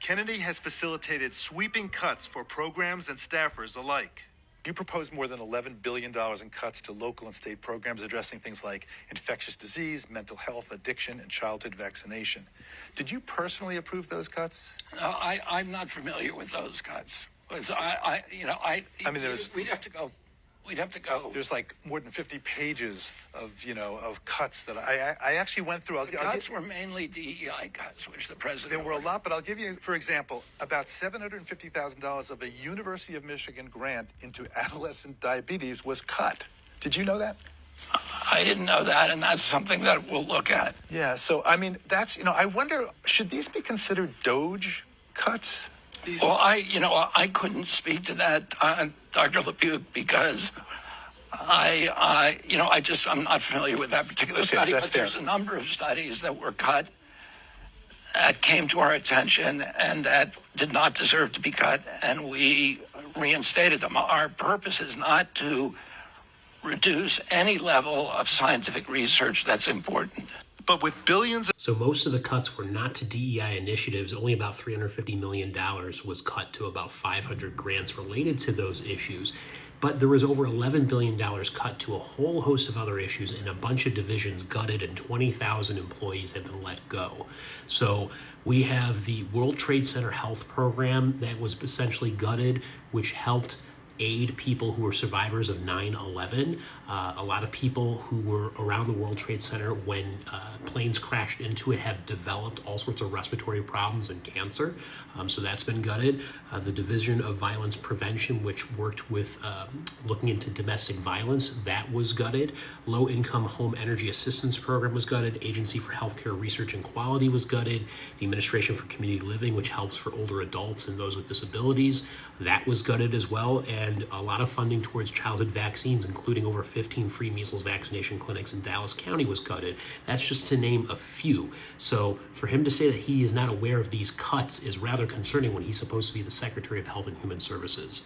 Kennedy has facilitated sweeping cuts for programs and staffers alike. You proposed more than $11 billion in cuts to local and state programs addressing things like infectious disease, mental health, addiction, and childhood vaccination. Did you personally approve those cuts? No, I'm not familiar with those cuts. We'd have to go. We'd have to go. There's like more than 50 pages of cuts that I actually went through. The cuts were mainly DEI cuts, which the president. There were a lot, but I'll give you, for example, about $750,000 of a University of Michigan grant into adolescent diabetes was cut. Did you know that? I didn't know that, and that's something that we'll look at. Yeah, so, I mean, that's, I wonder, should these be considered Doge cuts? Well, I couldn't speak to that, Dr. LeBute, because I'm not familiar with that particular study, but there's a number of studies that were cut that came to our attention and that did not deserve to be cut, and we reinstated them. Our purpose is not to reduce any level of scientific research that's important. But with billions. So most of the cuts were not to DEI initiatives. Only about $350 million was cut to about 500 grants related to those issues. But there was over $11 billion cut to a whole host of other issues, and a bunch of divisions gutted, and 20,000 employees have been let go. So we have the World Trade Center Health Program that was essentially gutted, which helped aid people who were survivors of 9/11. A lot of people who were around the World Trade Center when planes crashed into it have developed all sorts of respiratory problems and cancer. So that's been gutted. The Division of Violence Prevention, which worked with looking into domestic violence, that was gutted. Low-Income Home Energy Assistance Program was gutted. Agency for Healthcare Research and Quality was gutted. The Administration for Community Living, which helps for older adults and those with disabilities, that was gutted as well. And a lot of funding towards childhood vaccines, including over 15 free measles vaccination clinics in Dallas County, was gutted. That's just to name a few. So for him to say that he is not aware of these cuts is rather concerning when he's supposed to be the Secretary of Health and Human Services.